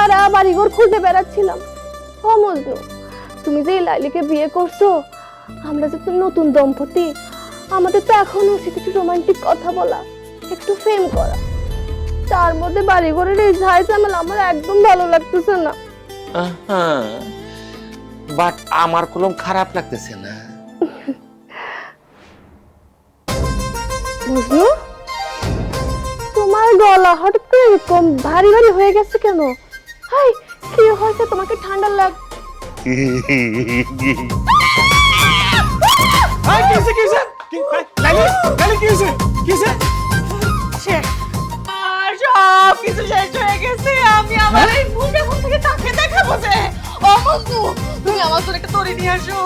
সারা বাড়িঘর খুঁজে বেড়াচ্ছিলাম। ও মজনু, তুমি যে এই লাইলিকে বিয়ে করছো, আমরা যে তো নতুন দম্পতি, আমাদের তো এখন উচিত একটু রোমান্টিক কথা বলা, একটু প্রেম করা। তার মধ্যে বাড়িঘরের এই ঝাই ঝামেলা আমার একদম ভালো লাগতেছে না। বাট আমার কলম খারাপ লাগতেছে না। মজনু, তোমার গলা হঠাৎ করে এরকম ভারী ভারী হয়ে গেছে কেন? হাই, কি হয়েছে? তোমাকে ঠান্ডা লাগ? সব কিছু শেষ হয়ে গেছে। আমি আমার এই মুখে মুখ থেকে তাকে দেখাবো যে ও মজনু, তুমি আমার জন্য একটা তরি নিয়ে আসো।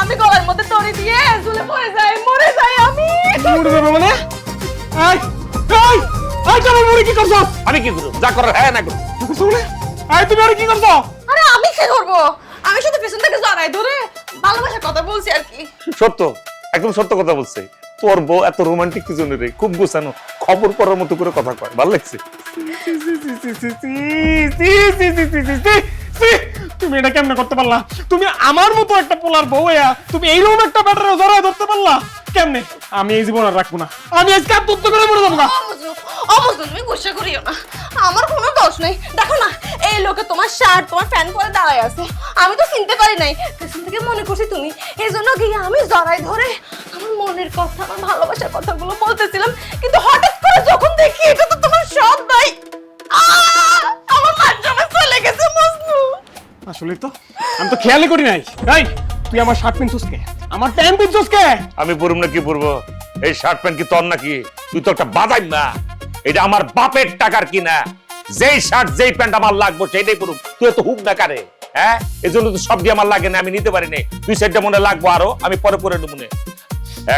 আমি গলার মধ্যে তরি দিয়ে ঝুলে পড়ে যাই, মরে যাই আমি। মরে যাবে মানে? এই এই এই কেমন মরে কি করছ? আমি কি করব? যা করার হ্যাঁ না করব। শুনে এই তুমি আর কি করছ? আরে আমি কি করব? আমি শুধু পেছন থেকে জড়াই ধরে ভালোবাসার কথা বলছি আর কি। সত্য, একদম সত্য কথা বলছে। তোর বউ এত রোমান্টিক কি জন্য রে? খুব গোছানো, খবর পড়ার মতো করে কথা কয়, ভালো লাগছে। তুমি এটা কেমনে করতে পারলা? তুমি আমার মতো একটা পোলার বউ হইয়া তুমি এইরকম একটা ব্যাটারে জড়ায় ধরতে পারলা কেমনে? আমি এই জীবন আর রাখবো না। আমি আজকে আত্মহত্যা করে মরে যাবো না। তুমি গুসা করিও না, আমার কোনো দোষ নেই। দেখো না, এই লোকে তোমার শার্ট তোমার ফ্যান পরে দাঁড়ায় আছে, আমি তো চিনতে পারি নাই। পেছন থেকে মনে করছি তুমি, এই জন্য গিয়ে আমি জড়াই ধরে আমার মনের কথা, আমার ভালোবাসার কথাগুলো বলতেছিলাম। কিন্তু হঠাৎ করে যখন দেখি এটা তো তোমার সব নাই, আমার মান সম্মান চলে গেছে মজনু। আসলে তো আমি তো খেয়ালই করি নাই। এই তুই আমার শার্ট পিনছিস কে? আমার প্যান্ট পিনছিস কে? আমি পরব না কি পরবো? এই শার্ট প্যান্ট কি তোর নাকি? তুই তো একটা বাদাই না। এটা আমার বাপের টাকার কিনা। যেই শার্ট যেই প্যান্ট আমার লাগবে সেটাই পরব। তুই তো হুক না কারে, হ্যাঁ? এজন্য তো সব দিয়ে আমার লাগে না, আমি নিতে পারি না। তুই সেটা মনে লাগবো আরো, আমি পরে পরে নেব না।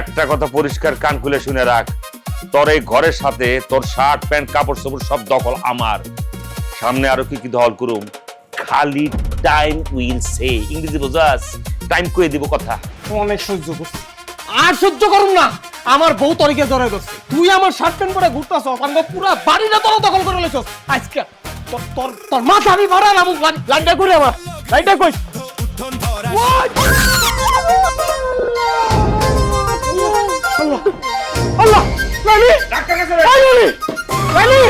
একটা কথা পরিষ্কার কান খুলে শুনে রাখ, তোর এই ঘরের সাথে তোর শার্ট প্যান্ট কাপড় চোপড় সব দখল আমার। সামনে আরো কি কি দখল করুম, খালি টাইম উইল সে। ইংরেজি বোঝাস? টাইম কয়ে দিব কথা। অনেক সহ্য করছি, আর সহ্য করুম না। আমার বউ তরিকে জড়াই ধরছে, তুই আমার শার্ট প্যান্ট পরে ঘুরতাছ, আমার পুরো বাড়িটা তোর দখল করে লেছস। আজকে তোর তোর তোর মাথা আমি ভাড়ালাম। লাইনটা করে আমার লাইনটা কই। আল্লাহ, লালি ডাক্তার কাছে লালি লালি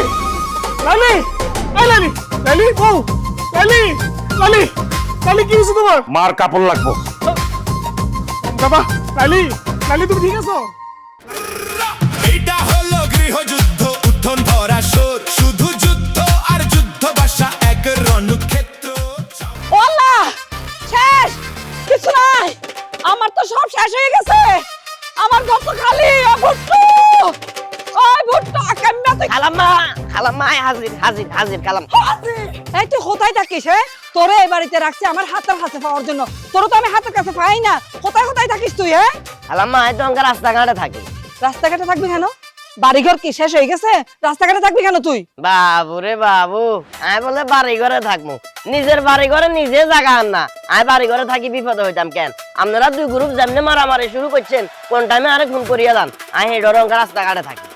লালি লালি লালি বউ লালি লালি লালি কি হইছে তোমার? মার কাপড় লাগবো। বাবা লালি লালি তুমি ঠিক আছো? এটা হলো গৃহযুদ্ধ, উত্থন ভরা শোর, শুধু যুদ্ধ আর যুদ্ধ বাসা এক রণক্ষেত্র। ওলা শেষ, কিছু নাই, আমার তো সব শেষ হয়ে গেছে। আমার ঘর তো খালি। ও ভুট্টু, ওই ভুট্টু কেমনে তুই? খালাম্মা খালাম্মা হাজির হাজির হাজির কালাম। এই তুই কোথায় থাকিস? তোরে এই বাড়িতে রাখছি আমার হাতের কাছে পাওয়ার জন্য, তোর তো আমি হাতের কাছে পাই না। কোথায় কোথায় থাকিস তুই? খালাম্মা এই তো আমরা রাস্তাঘাটে থাকি। রাস্তাঘাটে থাকবি কেন? বাড়িঘর কি শেষ হয়ে গেছে? রাস্তাঘাটে থাকবি কেন তুই? বাবু রে বাবু, আমি বলে বাড়ি ঘরে থাকবো, নিজের বাড়ি ঘরে নিজে জায়গা আন না। আমি বাড়ি ঘরে থাকি বিপদে হইতাম কেন? আপনারা দুই গ্রুপ যেমনি মারামারি শুরু করছেন, কোন টাইমে আরে খুন করিয়া যান। আমি এই ডরঙ্গা রাস্তাঘাটে থাকি।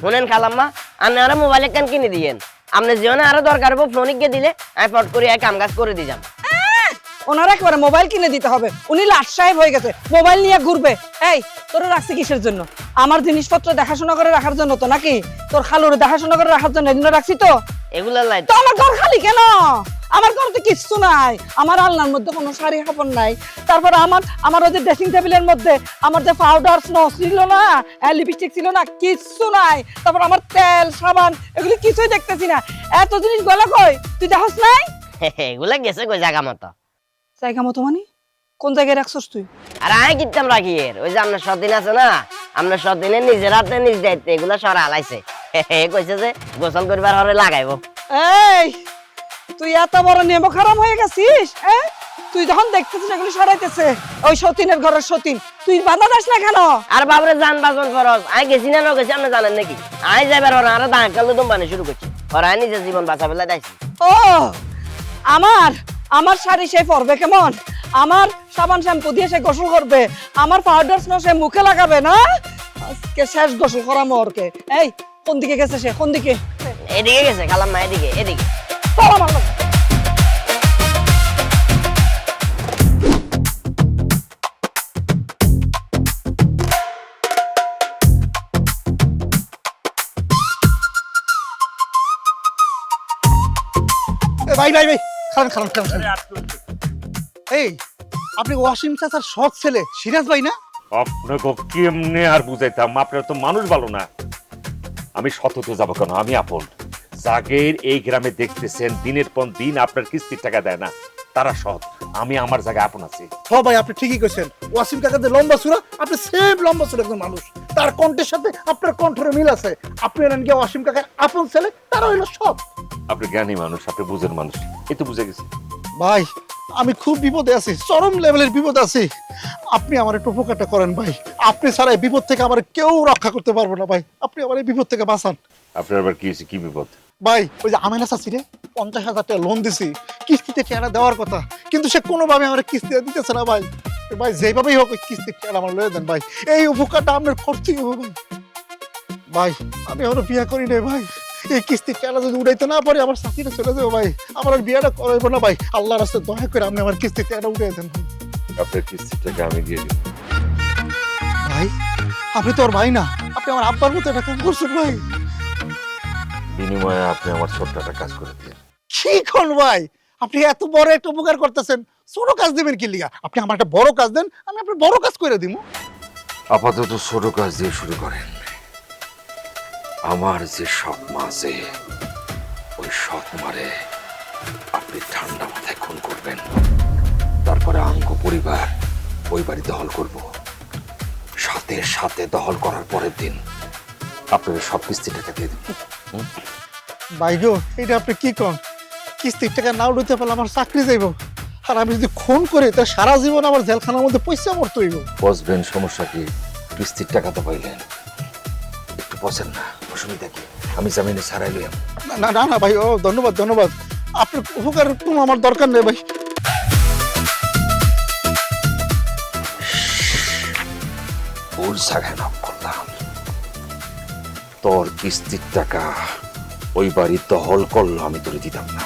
শুনেন খালাম্মা, আপনি আরে মোবাইলে কেন কিনে দিয়েন? আপনি জীবনে আরো দরকার হবো ফোনিককে দিলে আমি ফট করে কাম কাজ করে দিয়ে যান। ওনার একবারে মোবাইল কিনে দিতে হবে। উনি লাট সাহেব হয়ে গেছে, মোবাইল নিয়ে ঘুরবে। এই তোর রাখছি কিসের জন্য? আমার জিনিসপত্র দেখাশোনা করে রাখার জন্য তো নাকি? তোর খালুর দেখাশোনা করে রাখার জন্য এগুলো রাখছি তো। এগুলা লাই তো আমার ঘর খালি কেন? আমার ঘরে তো কিচ্ছু নাই। আমার আলনার মধ্যে কোনো শাড়ি কাপড় নাই। তারপর আমার ওই যে ড্রেসিং টেবিলের মধ্যে আমার যে পাউডার স্নো ছিল না, লিপস্টিক ছিল না, কিচ্ছু নাই। তারপর আমার তেল সাবান এগুলি কিছুই দেখতেছি না। এত জিনিস গলা কই? তুই দেখছ নাই? এগুলা গেছে কই জায়গা মতো। জায়গা মতো মানে কোন জায়গায় রাখছস তুই? আর আমি কিতাম রাখি এর ওই যে আপনার সদিন আছে না, আপনার সদিনে নিজের হাতে নিজ দায়িত্বে এগুলা সরা আলাইছে। কইছে যে গোসল করবার হরে লাগাইবো। এই তুই এত বড় নেমো খারাপ হয়ে গেছিস? তুই যখন দেখতেছিস এগুলি সরাইতেছে ওই সতীনের ঘরের সতীন, তুই বাধা দাস না কেন? আর বাবরে জান বাজন ফরজ, আমি গেছি না না গেছি আপনি জানেন নাকি? আমি যাবার হরে আর দাঁড় কাল দুম বানে শুরু করছি, আর আমি নিজের জীবন বাঁচাবে লাগাইছি। ও আমার শাড়ি সে পরবে কেমন? আমার সাবান শ্যাম্পু দিয়ে সে গোসল করবে, আমার পাউডার স্নো সে মুখে লাগাবে না? আজকে শেষ গোসল করামো ওরকে। এই কোন দিকে গেছে সে? কোন দিকে? এদিকে গেছে খালাম্মা, এদিকে এদিকে। চল আমার লগে। ভাই ভাই ভাই খারান খারান খারান এই আপনি ওয়াসিম চাচার সৎ ছেলে সিরাজ ভাই না? আপনাকে কেমনে আর বুঝাইতাম, আপনার তো মানুষ ভালো না। আমি শতত যাবো কেন, আমি আপন। জাগের এই গ্রামে দেখতেছেন দিনের পর দিন আপনার কিস্তির টাকা দেয় না, তারা সৎ। আমি আমার জায়গায় আপন আছি। হ ভাই আপনি ঠিকই কইছেন, ওয়াসিম কাকা যে লম্বা সুরা, আপনি সেম লম্বা সুরা একজন মানুষ। তার কণ্ঠের সাথে আপনার কণ্ঠের মিল আছে। আপনি হলেন গিয়ে ওয়াসিম কাকার আপন ছেলে, তারা হইলো সৎ। আপনি জ্ঞানী মানুষ, আপনি বুঝেন মানুষ, এই তো বুঝে গেছি। ভাই আমি খুব বিপদে আছি, চরম লেভেলের বিপদ আছি। আপনি আমার একটু উপকারটা করেন ভাই। আপনি ছাড়া এই বিপদ থেকে আমার কেউ রক্ষা করতে পারবো না ভাই। আপনি আমার এই বিপদ থেকে বাঁচান। আপনার আবার কি হয়েছে, কি বিপদ? ভাই ওই যে আমেনা চাচি রে 50,000 টাকা লোন দিছি, কিস্তিতে টাকা দেওয়ার কথা, কিন্তু সে কোনোভাবে আমার কিস্তি দিতেছে না ভাই। ভাই যেভাবেই হোক ওই কিস্তির টাকা আমার লয়ে দেন ভাই। এই উপকারটা আপনার করতেই হবে ভাই। ভাই আমি এখনো বিয়ে করি নাই ভাই। এই কিস্তির টাকা যদি উঠাইতে না পারি আমার চাকরিটা চলে যাবো ভাই। আমার আর বিয়েটা করাইবো না ভাই। আল্লাহ রাস্তায় দয়া করে আপনি আমার কিস্তির টাকাটা উঠাই দেন ভাই। আপনার কিস্তির টাকা আমি দিয়ে দিব। ভাই আপনি তো ওর ভাই না, আপনি আমার আব্বার মতো একটা কাজ করছেন ভাই। বিনিময়ে আপনি আমার ছোট্ট একটা কাজ করে দিন। কি কোন ভাই, আপনি এত বড় একটা উপকার করতেছেন, ছোট কাজ দিবেন কি লিগা? আপনি আমার একটা বড় কাজ দেন, আমি আপনার বড় কাজ করে দিব। আপাতত ছোট কাজ দিয়ে শুরু করেন। আমার যে সৎ মা আছে, ওই সৎ মারে আপনি ঠান্ডা মাথায় খুন করবেন। তারপরে আঙ্গ পরিবার ওই বাড়ি দখল করব। সাথে সাথে দখল করার পরের দিন আপনাদের সব কিস্তি টাকা দিয়ে দেব। ভাই গো এটা আপনি কি কন? কিস্তির টাকা না উঠাইতে পারলে আমার চাকরি যাইব, আর আমি যদি খুন করি তা সারা জীবন আমার জেলখানার মধ্যে পয়সা মরতে হইব। বসবেন, সমস্যা কি? কিস্তির টাকা তো পাইলেন, একটু বসেন না, অসুবিধা কি? আমি জামিনে ছাড়াই লইয়াম। না না না ভাই, ও ধন্যবাদ ধন্যবাদ, আপনার উপকার কোনো আমার দরকার নেই ভাই। ভুল জায়গায় নাম করলাম। তোর কিস্তির টাকা ওই বাড়ি দখল করলো, আমি তোরে দিতাম না।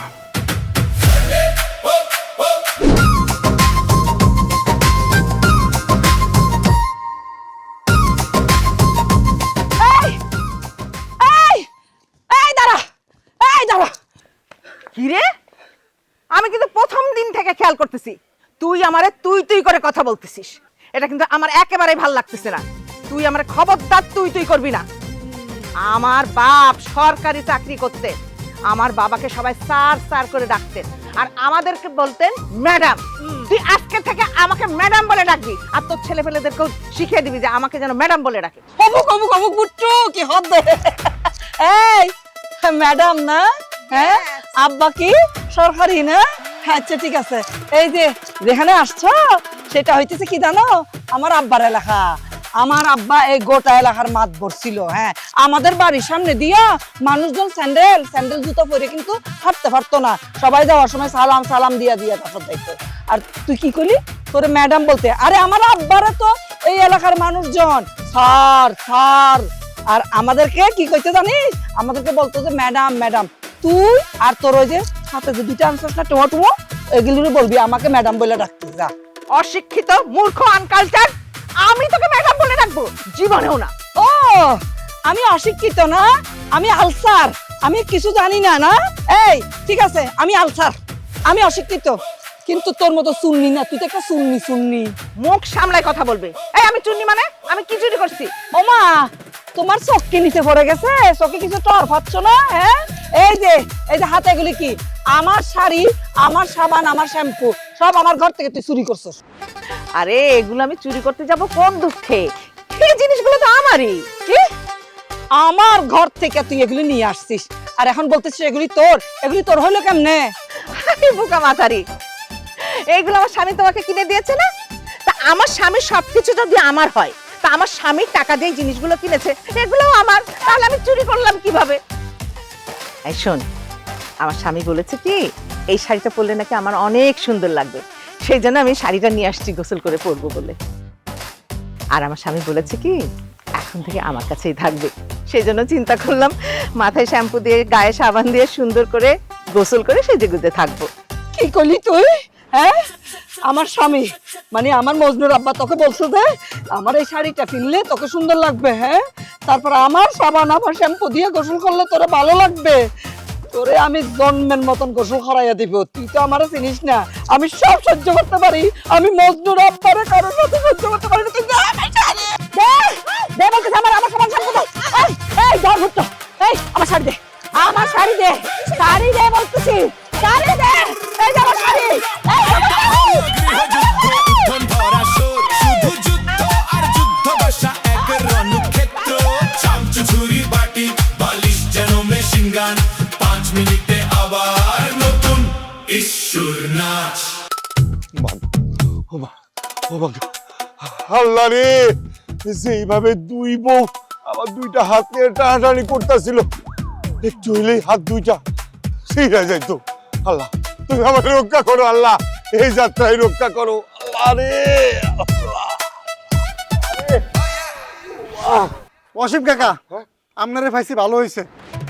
কিরে, আমি কিন্তু প্রথম দিন থেকে খেয়াল করতেছি তুই আমারে তুই তুই করে কথা বলতেছিস। এটা কিন্তু আমার একেবারেই ভাল লাগতেছে না। তুই আমার খবরদার তুই তুই করবি না। আমার বাপ সরকারি চাকরি করতে, আমার বাবাকে সবাই স্যার স্যার করে ডাকতেন, আর আমাদেরকে বলতেন ম্যাডাম। তুই আজকে থেকে আমাকে ম্যাডাম বলে ডাকবি, আর তোর ছেলে পেলেদেরকেও শিখিয়ে দিবি যে আমাকে যেন ম্যাডাম বলে ডাকে। অমুক অমুক অমুক বুট্টু কি হবে? এই ম্যাডাম না? হ্যাঁ আব্বা কি সরকারি না? আচ্ছা ঠিক আছে। এই যে যেখানে আসছো সেটা হইতেছে কি জানো, আমার আব্বার এলাকা। আমার আব্বা এই গোটা এলাকার মাতবর ছিল। হ্যাঁ আমাদের বাড়ির সামনে দিয়া মানুষজন স্যান্ডেল স্যান্ডেল জুতো পরে কিন্তু হাঁটতে পারতো না, সবাই যাওয়ার সময় সালাম সালাম দিয়া দিয়া তারপর দেখতো। আর তুই কি করলি, তোরে ম্যাডাম বলতে? আরে আমার আব্বারা তো এই এলাকার মানুষজন স্যার স্যার, আর আমাদেরকে কি কইতে জানিস? আমাদেরকে বলতো যে ম্যাডাম ম্যাডাম। তুই আর তোর ওই যে সাথে যে দুইটা আনসার না টমাটো, এগুলো বলবি আমাকে ম্যাডাম বলে ডাকতে। যা অশিক্ষিত মূর্খ আনকালচার, আমি তোকে ম্যাডাম বলে ডাকবো? জীবনেও না। ও আমি অশিক্ষিত না, আমি আলসার, আমি কিছু জানি না না? এই ঠিক আছে আমি আলসার, আমি অশিক্ষিত, কিন্তু তোর মতো শুননি না। তুই তো একটা শুননি শুননি। মুখ সামলায় কথা বলবে। এই আমি চুন্নি মানে আমি কি চুরি করছি? ওমা তোমার চোখকে নিচে পড়ে গেছে, চোখে কিছু টর পাচ্ছ না? হ্যাঁ এই যে হাতে এগুলি কি? আমার শাড়ি, আমার সাবান, আমার শ্যাম্পু সব আমার ঘর থেকে তুই চুরি করছিস। আরে এগুলো আমি চুরি করতে যাব কোন দুঃখে? এই জিনিসগুলো তো আমারই। কি আমার ঘর থেকে তুই এগুলি নিয়ে আসছিস, আর এখন বলতেছিস এগুলি তোর? এগুলি তোর হলো কেমনে? আরে বোকা মাথারি, এইগুলো আমার স্বামী তোমাকে কিনে দিয়েছে না? তা আমার স্বামীর সবকিছু যদি আমার হয়, তা আমার স্বামীর টাকা দিয়ে জিনিসগুলো কিনেছে, এগুলোও আমার, তাহলে আমি চুরি করলাম কিভাবে? এই শোন, আমার স্বামী বলেছে কি এই শাড়িটা পরলে নাকি আমার অনেক সুন্দর লাগবে, সেই জন্য আমি শাড়িটা নিয়ে আসছি গোসল করে পরবো বলে। আর আমার স্বামী বলেছে কি এখন থেকে আমার কাছেই থাকবে। সেই জন্য চিন্তা করলাম মাথায় শ্যাম্পু দিয়ে গায়ে সাবান দিয়ে সুন্দর করে গোসল করে সেজেগুজে থাকবো। কি করলি তুই? হ্যাঁ, আমার স্বামী মানে আমার মজনুর আব্বা তোকে বলছে যে আমার এই শাড়িটা কিনলে তোকে সুন্দর লাগবে। হ্যাঁ, তারপর আমার সাবান আমার শ্যাম্পু দিয়ে গোসল করলে তোরে ভালো লাগবে। তোরে আমি জন্মের মতন গোসল করাইয়া দিব। তুই তো আমারে চিনিস না, আমি সব সহ্য করতে পারি। আমি মজনুর আব্বারে কারোর সাথে সহ্য করতে পারি না। তুই দে আমার শাড়ি। দে বলতেছে আমার সাবান শ্যাম্পু দে। এই ধর ভুট্টো, এই আমার শাড়ি দে, আমার শাড়ি দে, শাড়ি দে বলতেছি, শাড়ি দে। এই যে আমার শাড়ি। গৃহযুদ্ধ উত্থন ধরা শোর শুধু যুদ্ধ আর যুদ্ধ বাসা এক রণক্ষেত্র চামচ ছুরি বাটি বালিশ যেন মেশিন গান 5 মিনিটে আবার নতুন ঈশ্বর নাচ আল্লাহ রে, যেইভাবে দুই বউ আমার দুইটা হাত নিয়ে টানাটানি করতেছিল, একটু হইলেই হাত দুইটা ছিঁড়ে যাইতো। আল্লাহ, তুমি আমার রক্ষা করো আল্লাহ, এই যাত্রায় রক্ষা করো আল্লাহ রে। অসীম কাকা, আপনারে পাইছি ভালো হয়েছে।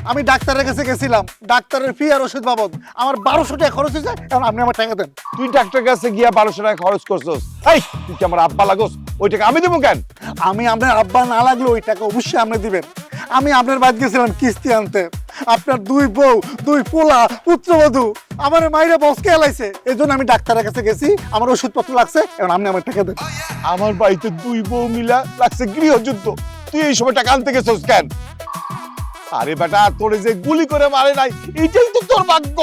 আমি ডাক্তারের কাছে গেছিলাম, ডাক্তারের ফি আর ওষুধ বাবদ আমার 1200 টাকা খরচ হয়েছে। এখন আপনি আমার টাকা দেন। তুই ডাক্তার কাছে গিয়া 1200 টাকা খরচ করছস, এই তুই কি আমার আব্বা লাগোস? ওই টাকা আমি দেবো কেন? আমি আপনার আব্বা না লাগলে ওই টাকা অবশ্যই আপনি দিবেন। আমি আপনার বাদ গেছিলাম কিস্তি আনতে, আপনার দুই বউ দুই পোলা পুত্রবধূ আমার মাইরা বসকে এলাইছে, এই জন্য আমি ডাক্তারের কাছে গেছি, আমার ওষুধপত্র লাগছে। এখন আপনি আমার টাকা দেন। আমার বাড়িতে দুই বউ মিলা লাগছে গৃহযুদ্ধ, তুই এই সময় টাকা আনতে গেছস কেন? আরে বেটা, তোরে যে গুলি করে মারে নাই, এইটাই তো তোর ভাগ্য।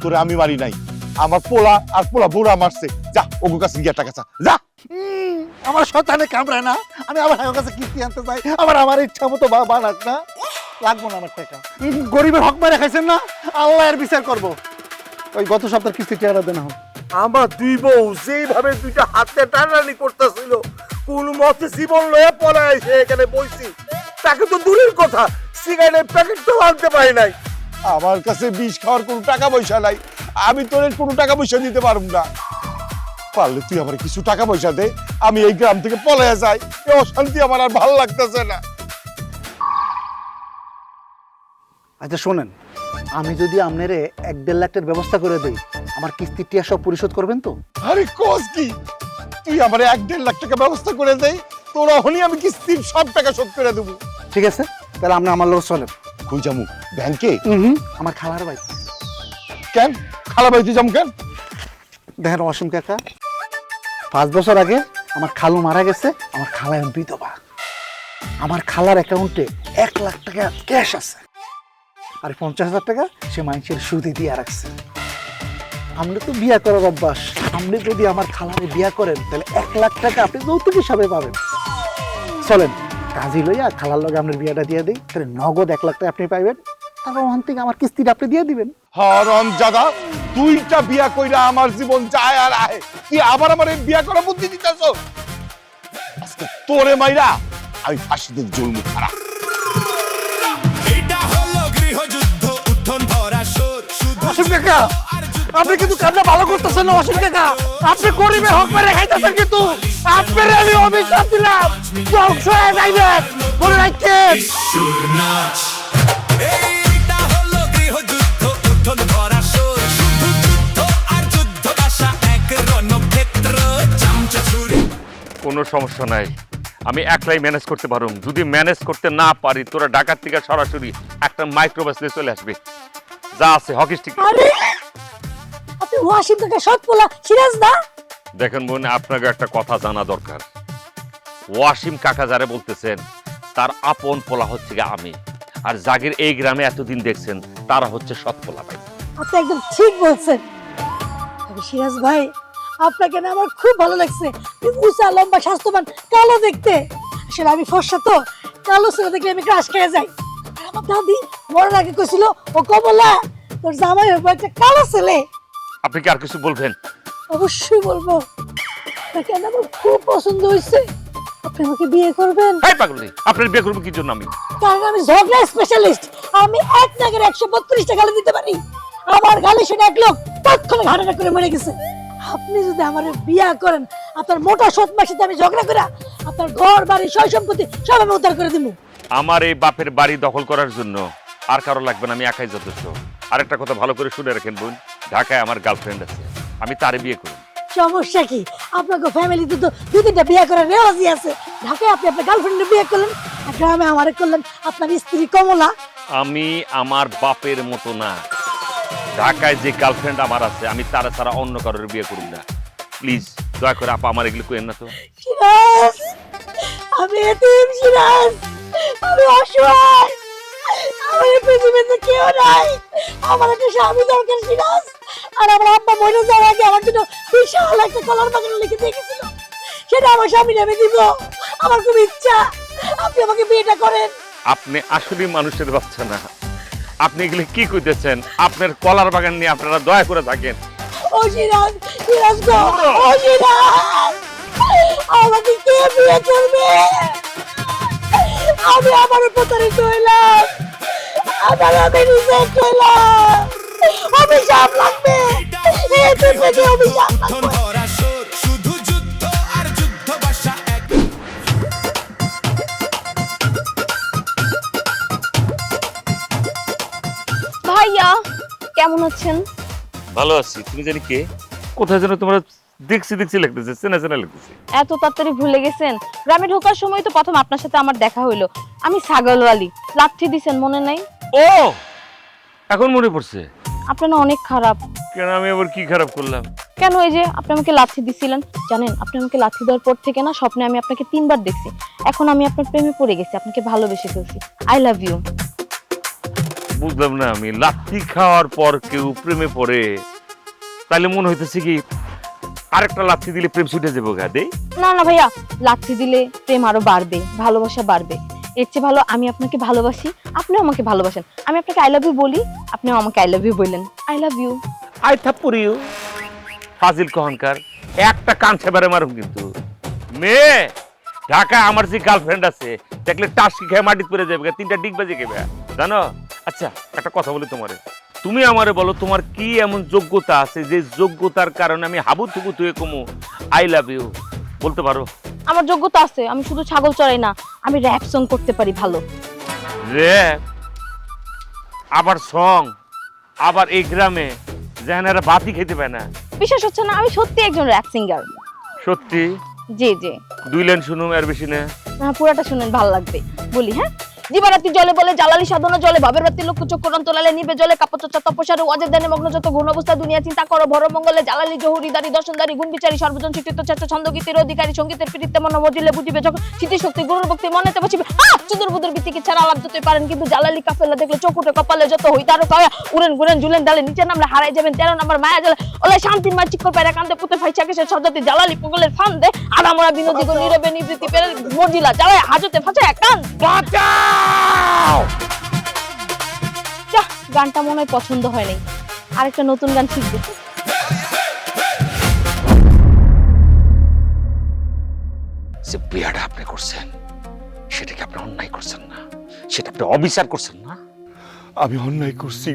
তোরে আমি মারি নাই, আমার পোলা আর পোলা বুড়া মারছে। যা ওগো কাছে গিয়া টাকা চা, যা। আমার সন্তানে কামড়ায় না, আমি আবার আমার কাছে কিস্তি আনতে চাই, আমার ইচ্ছা মতো বানাক না, লাগবো না আমার টাকা। গরিবের হক মারে খাইছেন না, আল্লাহ এর বিচার করবো। ওই গত সপ্তাহের কিস্তি টাকা দেন। আমার দুই বউ যেইভাবে দুইটা হাতে টানাটানি করতেছিল, কোন মতে জীবন লয়ে পড়ায় সে এখানে বইছি, তাকে তো দূরের কথা সিগারেটের প্যাকেটটাও আনতে পারি নাই। আমার কাছে বিষ খাওয়ার কোনো টাকা পয়সা নাই, আমি তোর কোনো টাকা পয়সা দিতে পারব না। পারলে তুই আমার কিছু টাকা পয়সা দে, আমি এই গ্রাম থেকে পলাইয়া যাই। এই অশান্তি আমার আর ভালো লাগতেছে না। আচ্ছা শোনেন, আমি যদি আপনারে 1-1.5 লাখ টাকার ব্যবস্থা করে দেই, আমার কিস্তির টিয়া সব পরিশোধ করবেন তো? আরে কোস কি, তুই আমার 1-1.5 লাখ টাকা ব্যবস্থা করে দেই, তোর হনি আমি কিস্তির সব টাকা শোধ করে দেবো। ঠিক আছে, তাহলে আপনি আমার লোক চলেন। কই যামু? ব্যাংকে? আমার খালার ভাই। কেন খালা বাড়িতে যাম কেন? দেখেন অসীম কাকা, 5 বছর আগে আমার খালু মারা গেছে, আমার খালা এখন বিধবা। আমার খালার অ্যাকাউন্টে 1 লাখ টাকা ক্যাশ আছে, আর 50,000 টাকা সে মানুষের সুদে দিয়ে রাখছে। আপনি তো বিয়া করার অভ্যাস, আপনি যদি আমার খালারে বিয়া করেন তাহলে 1 লাখ টাকা আপনি যৌতুক হিসাবে পাবেন। চলেন কাজী লইয়া খালার লগে আপনার বিয়াটা দিয়ে দিই, তাহলে নগদ 1 লাখ টাকা আপনি পাইবেন। তারপর ওখান থেকে আমার কিস্তিটা আপনি দিয়ে দিবেন। হরম জাদা, দুইটা বিয়া কইরা আমার জীবন যায় আর আহে, তুই আবার আমার এই বিয়া করা বুদ্ধি দিতেছ? আজকে তোরে মাইরা আমি ফাঁসিতে জুলমু খারাপ। এটা হলো গৃহযুদ্ধ উত্থন ধরা শোর শুধু অসীম কাকা, আপনি কিন্তু কাজটা ভালো করতেছেন না। অসীম কাকা, আপনি গরিবের হক মেরে খাইতেছেন, কিন্তু আপনার আমি অভিশাপ দিলাম, ধ্বংস হয়ে যাইবেন, মনে রাখছেন। ঈশ্বর নাচ এইটা হলো গৃহযুদ্ধ উত্থন ধরা শোর শুধু যুদ্ধ আর যুদ্ধ বাসা এক রণক্ষেত্র চামচ ছুরি। কোনো সমস্যা নাই, আমি একলাই ম্যানেজ করতে পারুম। যদি ম্যানেজ করতে না পারি, তোরা ঢাকার থেকে সরাসরি একটা মাইক্রোবাস নিয়ে চলে আসবে, যা আছে হকি স্টিক। আরে আপনি ওয়াসিম কাকা সৎ পোলা সিরাজ না? দেখেন বোন, আপনাকে একটা কথা জানা দরকার। ওয়াসিম কাকা যারে বলতেছেন, তার আপন পোলা হচ্ছে গিয়ে আমি, আর জাগির এই গ্রামে এতদিন দেখছেন তারা হচ্ছে সৎ পোলা ভাই। আপনি একদম ঠিক বলছেন। তবে সিরাজ ভাই, আপনাকে না আমার খুব ভালো লাগছে। উঁচা লম্বা স্বাস্থ্যবান কালো দেখতে। আসলে আমি ফর্সা তো, কালো ছেলে দেখলে আমি ক্রাশ খেয়ে যাই। আর আমার দাদি মরার আগে কইছিল, ও কমলা তোর জামাই হইব একটা কালো ছেলে। আপনি কি আর কিছু বলবেন? অবশ্যই বলবো, আপনাকে আমার খুব পছন্দ হয়েছে। আপনি আমাকে বিয়ে করবেন? এই পাগলি, আপনার বিয়ে করবো কি জন্য আমি? কারণ আমি ঝগড়া স্পেশালিস্ট। আমি এক নাগের 132টা গালি দিতে পারি। আমার গালি শুনে এক লোক তৎক্ষণে ঘাড়াটা করে মরে গেছে। আপনি যদি আমার বিয়া করেন, আপনার মোটা সৎ মাসিতে আমি ঝগড়া করে আপনার ঘর বাড়ি সয় সম্পত্তি সব আমি উদ্ধার করে দিব। আমার এই বাপের বাড়ি দখল করার জন্য আর কারো লাগবে না, আমি একাই যথেষ্ট। আরেকটা কথা ভালো করে শুনে রাখেন বোন, ঢাকায় আমার গার্লফ্রেন্ড আছে, আমি তারে বিয়ে করব। সমস্যা কি? আপনাকে ফ্যামিলিতে তো দু তিনটা বিয়ে করার রেওয়াজি আছে। ঢাকায় আপনি আপনার গার্লফ্রেন্ডের বিয়ে করলেন, আর গ্রামে আমারে করলেন আপনার স্ত্রী কমলা। আমি আমার বাপের মতো না। ঢাকায় যে গার্লফ্রেন্ড আমার আছে, আমি তারা ছাড়া অন্য কারোর বিয়ে করব না। প্লিজ দয়া করে আপা আমার এগুলো কইেন না তো। সিরাজ, আমি এতিম সিরাজ, আমি অসহায়, আমার এই পৃথিবীতে কেউ নাই। আমার একটা স্বামী দরকার সিরাজ। আর আমার আব্বা মরে যাওয়ার আগে আমার জন্য বিশাল একটা কলার বাগান লিখে দেখেছিল, সেটা আমার স্বামীর আমি দিব। আমার খুব ইচ্ছা আপনি আমাকে বিয়েটা করেন। আপনি আসলে মানুষের বাচ্চা না, আপনি এগুলো কি কইতেছেন? আপনার কলার বাগান নিয়ে আপনারা দয়া করে থাকেন। ও সিরাজ, সিরাজ গো, ও সিরাজ, আমাকে কে বিয়ে করবে? আমি আমার প্রতারিত হইলাম, আমি রিজেক্ট হইলাম, অভিশাপ লাগবে, এই পৃথিবীতে অভিশাপ উঠোন লাগবে। ভরা সোর, শুধু যুদ্ধ আর যুদ্ধ বাসা এক। ভাইয়া কেমন আছেন? ভালো আছি। তুমি জানি কে? কোথায় যেন তোমরা দেখছি লাগতেছে, চেনা চেনা লাগতেছে। এত তাড়াতাড়ি ভুলে গেছেন? গ্রামে ঢোকার সময় তো প্রথম আপনার সাথে আমার দেখা হইলো। আমি ছাগলওয়ালি, লাঠি দিছেন মনে নাই? ও এখন মনে পড়ছে। আপনি না অনেক খারাপ। কেন, আমি আবার কি খারাপ করলাম? কেন, এই যে আপনি আমাকে লাথি দিছিলেন, জানেন আপনি আমাকে লাথি দেওয়ার পর থেকে না স্বপ্নে আমি আপনাকে 3 বার দেখছি। এখন আমি আপনার প্রেমে পড়ে গেছি, আপনাকে ভালোবেসে ফেলছি। I love you. বুঝলাম না, আমি লাথি খাওয়ার পর কেউ প্রেমে পড়ে? তাহলে মনে হইতেছে কি আরেকটা লাথি দিলে প্রেম ছুটে যাবো গা দে? না না ভাইয়া, লাথি দিলে প্রেম আরো বাড়বে, ভালোবাসা বাড়বে। এর চেয়ে ভালো আমি আপনাকে ভালোবাসি, আপনিও আমাকে ভালোবাসেন। আমি আপনাকে আই লাভ ইউ বলি, আপনিও আমাকে আই লাভ ইউ বললেন। I love you. আই থাপ্পড়িও ফাজিল কহনকার, একটা কান ছেবারে মারুম কিন্তু। মেয়ে ঢাকা আমার যে গার্লফ্রেন্ড আছে, দেখলে টাসকি খেয়ে মাটিতে পড়ে যাবে, 3টা ডিগ বাজে খেবে, জানো? আচ্ছা একটা কথা বলি তোমারে, তুমি আমারে বলো তোমার কি এমন যোগ্যতা আছে যে যোগ্যতার কারণে আমি হাবু থুবু তুই কমু আই লাভ ইউ বলতে পারো? আমার যোগ্যতা আছে, আমি শুধু ছাগল চড়াই না, আমি র‍্যাপ সং করতে পারি ভালো। র‍্যাপ? আবার সং? আবার এই গ্রামে যেখানে ভাতই খেতে পায় না? বিশ্বাস হচ্ছে না, আমি সত্যি একজন র‍্যাপ সিঙ্গার। সত্যি? জি জি। 2 লাইন শুনুম, আর বেশি না। পুরাটা শুনেন, ভালো লাগবে। বলি হ্যাঁ। দিবারাত্রি জলে বলে জ্বালালি সাধনা জলে, ভাবের রাত্রি লক্ষ্য চক্র অন্তরালে নিবে জলে, কাপচর্চা তপস্যার ওয়াজের দানে মগ্ন যত ঘন অবস্থা দুনিয়া চিন্তা করো ভর মঙ্গলে, জ্বালালি জহুরিদারি দর্শনদারি গুণ বিচারী সর্বজন শিক্ষিত চেষ্ট ছন্দ গীতের অধিকারী, সঙ্গীতের পীড়িতে মন মজিলে বুঝিবে যখন স্মৃতি শক্তি গুরুর ভক্তি মনেতে বসিবে। চুদুর বুদুর বিচিকিৎসার আলাপ যতই পারেন, কিন্তু জ্বালালি কাফেলা দেখলে চকুটে কপালে যত হই তারও কায়া উড়েন গুড়েন ঝুলেন ডালে, নিচে নামলে হারাই যাবেন 13 নম্বর মায়া জলে, ওলাই শান্তির মা চিক্কর পায়রা কান্দে পুতে ফাইছা কেসে সজাতি জ্বালালি পগলের ফান্দে, আড়ামোড়া বিনোদী গো নীরবে নিবৃত্তি পেরে মজিলা জ্বালায় হাজতে ফাঁচায় কান। বাঁচাও! যাহ, গানটা মনে হয় পছন্দ হয় নাই, আরেকটা নতুন গান শিখবে। যে বিয়াটা আপনি করছেন সেটাকে আপনি অন্যায় করছেন না, সেটা আপনি অবিচার করছেন না? আমি অন্যায় করছি,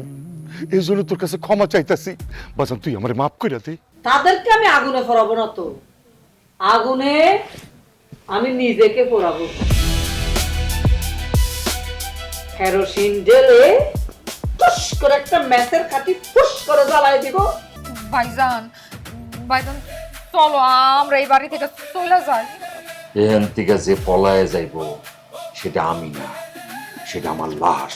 এই জন্য তোর কাছে ক্ষমা চাইতাছি। বাজান তুই আমারে মাফ করে দে। তাদেরকে আমি আগুনে পোড়াবো না তো, আগুনে আমি নিজেকে পোড়াবো। কেরোসিন ঢেলে ফুস করে একটা ম্যাচের কাঠি ফুস করে জ্বালাই দিব। ভাইজান, ভাইজান চলো আমরা এই বাড়ি থেকে চলে যাই। এখান থেকে যে পলায়ে যাইব সেটা আমি না, সেটা আমার লাশ।